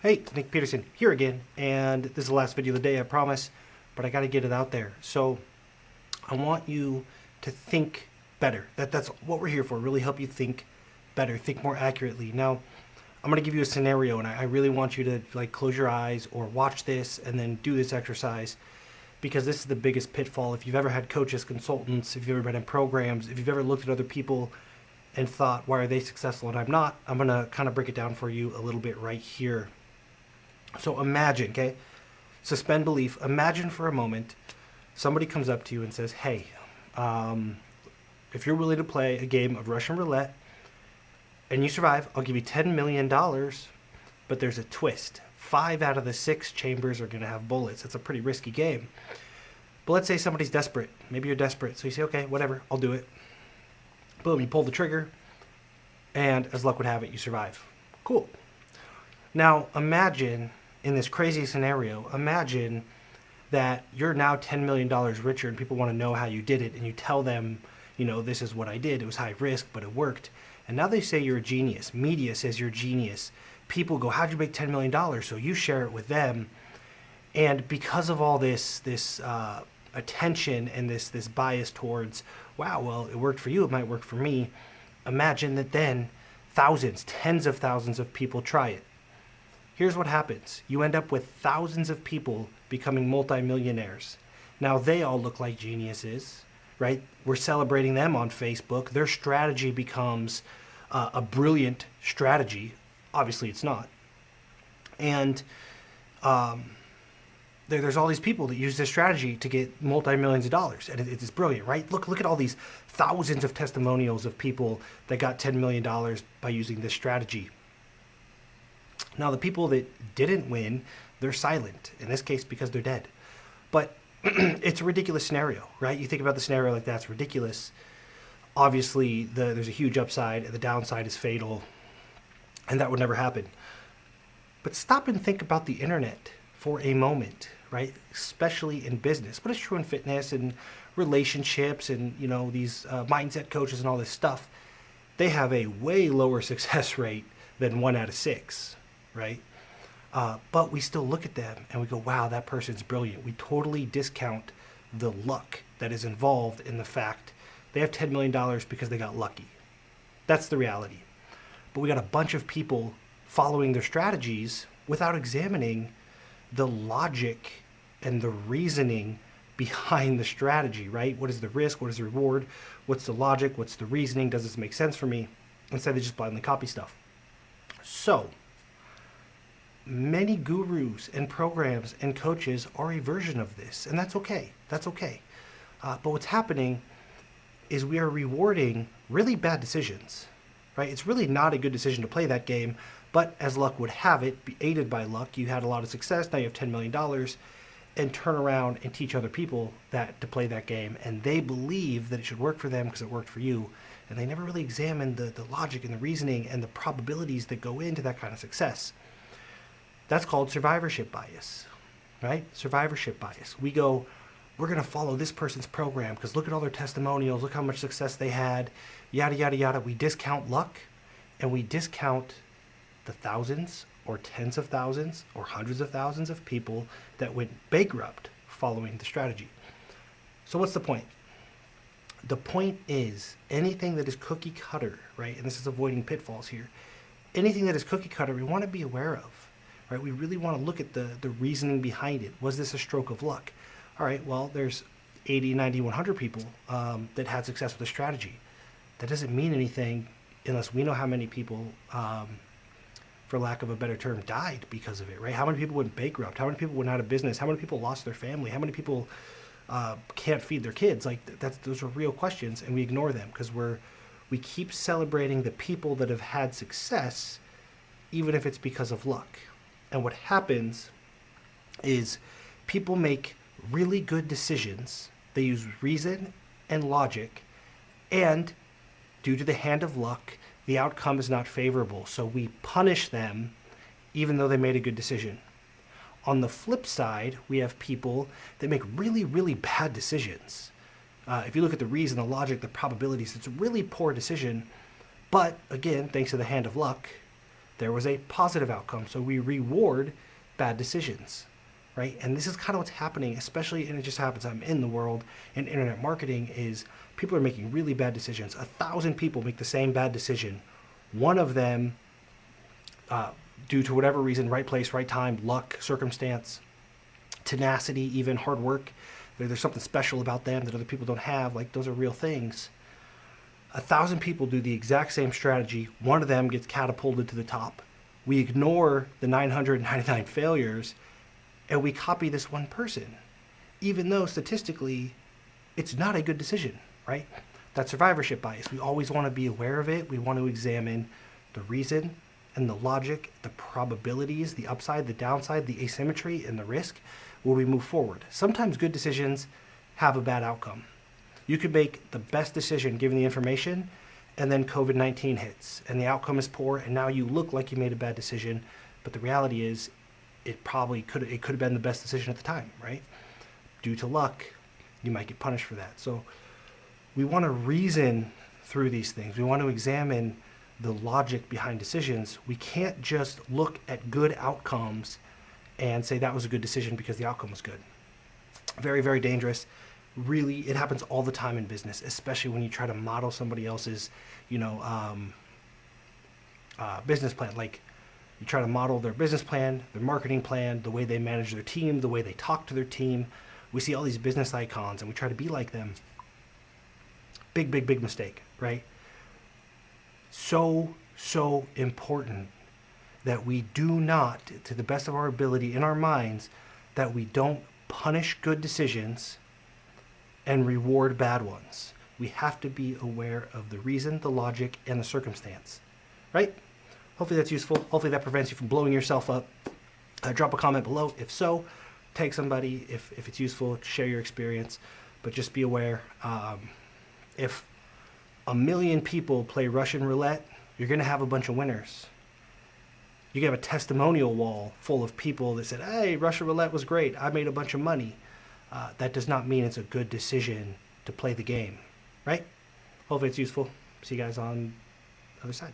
Hey, Nick Peterson here again, and this is the last video of the day, I promise, but I got to get it out there. So I want you to think better. That's what we're here for, really help you think better, think more accurately. Now, I'm going to give you a scenario, and I really want you to close your eyes or watch this and then do this exercise, because this is the biggest pitfall. If you've ever had coaches, consultants, if you've ever been in programs, if you've ever looked at other people and thought, why are they successful and I'm not, I'm going to kind of break it down for you a little bit right here. So imagine, okay, suspend belief. Imagine for a moment somebody comes up to you and says, hey, if you're willing to play a game of Russian roulette and you survive, I'll give you $10 million, but there's a twist. 5 out of the 6 chambers are going to have bullets. It's a pretty risky game. But let's say somebody's desperate. Maybe you're desperate. So you say, okay, whatever, I'll do it. Boom, you pull the trigger, and as luck would have it, you survive. Cool. Now imagine, in this crazy scenario, imagine that you're now $10 million richer and people want to know how you did it, and you tell them, this is what I did. It was high risk, but it worked. And now they say you're a genius. Media says you're a genius. People go, how'd you make $10 million? So you share it with them. And because of all this attention and this bias towards, wow, well, it worked for you, it might work for me. Imagine that then thousands, tens of thousands of people try it. Here's what happens. You end up with thousands of people becoming multimillionaires. Now they all look like geniuses, right? We're celebrating them on Facebook. Their strategy becomes a brilliant strategy. Obviously it's not. And there's all these people that use this strategy to get multi-millions of dollars. And it's brilliant, right? Look at all these thousands of testimonials of people that got $10 million by using this strategy. Now, the people that didn't win, they're silent, in this case because they're dead. But it's a ridiculous scenario, right? You think about the scenario like that's ridiculous. Obviously, there's a huge upside, and the downside is fatal, and that would never happen. But stop and think about the internet for a moment, right? Especially in business, but it's true in fitness and relationships and, these mindset coaches and all this stuff. They have a way lower success rate than 1 out of 6. Right? But we still look at them and we go, wow, that person's brilliant. We totally discount the luck that is involved in the fact they have $10 million because they got lucky. That's the reality. But we got a bunch of people following their strategies without examining the logic and the reasoning behind the strategy, right? What is the risk? What is the reward? What's the logic? What's the reasoning? Does this make sense for me? Instead, they just blindly copy stuff. So, many gurus and programs and coaches are a version of this, and that's okay. That's okay. But what's happening is we are rewarding really bad decisions, right? It's really not a good decision to play that game, but as luck would have it, aided by luck, you had a lot of success, now you have $10 million, and turn around and teach other people that to play that game, and they believe that it should work for them because it worked for you, and they never really examine the logic and the reasoning and the probabilities that go into that kind of success. That's called survivorship bias, right? Survivorship bias. We go, we're going to follow this person's program because look at all their testimonials, look how much success they had, yada, yada, yada. We discount luck, and we discount the thousands or tens of thousands or hundreds of thousands of people that went bankrupt following the strategy. So what's the point? The point is anything that is cookie cutter, right? And this is avoiding pitfalls here. Anything that is cookie cutter, we want to be aware of. Right? We really want to look at the reasoning behind it. Was this a stroke of luck? All right, well, there's 80, 90, 100 people that had success with the strategy. That doesn't mean anything unless we know how many people, for lack of a better term, died because of it, right? How many people went bankrupt? How many people went out of business? How many people lost their family? How many people can't feed their kids? Those are real questions, and we ignore them because we keep celebrating the people that have had success, even if it's because of luck. And what happens is people make really good decisions. They use reason and logic, and due to the hand of luck, the outcome is not favorable. So we punish them even though they made a good decision. On the flip side, we have people that make really, really bad decisions. If you look at the reason, the logic, the probabilities, it's a really poor decision. But again, thanks to the hand of luck, there was a positive outcome. So we reward bad decisions, right? And this is kind of what's happening, especially, and it just happens, I'm in the world in internet marketing, is people are making really bad decisions. 1,000 people make the same bad decision. One of them, due to whatever reason, right place, right time, luck, circumstance, tenacity, even hard work, there's something special about them that other people don't have. Like, those are real things. 1,000 people do the exact same strategy. One of them gets catapulted to the top. We ignore the 999 failures and we copy this one person, even though statistically it's not a good decision, right? That's survivorship bias. We always want to be aware of it. We want to examine the reason and the logic, the probabilities, the upside, the downside, the asymmetry, and the risk where we move forward. Sometimes good decisions have a bad outcome. You could make the best decision given the information, and then COVID-19 hits, and the outcome is poor, and now you look like you made a bad decision, but the reality is it could have been the best decision at the time, right? Due to luck, you might get punished for that. So we want to reason through these things. We want to examine the logic behind decisions. We can't just look at good outcomes and say that was a good decision because the outcome was good. Very, very dangerous. Really, it happens all the time in business, especially when you try to model somebody else's, business plan. Like, you try to model their business plan, their marketing plan, the way they manage their team, the way they talk to their team. We see all these business icons and we try to be like them. Big, big, big mistake, right? So important that we do not, to the best of our ability in our minds, that we don't punish good decisions and reward bad ones. We have to be aware of the reason, the logic, and the circumstance, right? Hopefully that's useful. Hopefully that prevents you from blowing yourself up. Drop a comment below. If so, tag somebody. If it's useful, share your experience. But just be aware, if 1 million people play Russian roulette, you're going to have a bunch of winners. You can have a testimonial wall full of people that said, hey, Russian roulette was great. I made a bunch of money. That does not mean it's a good decision to play the game, right? Hopefully it's useful. See you guys on the other side.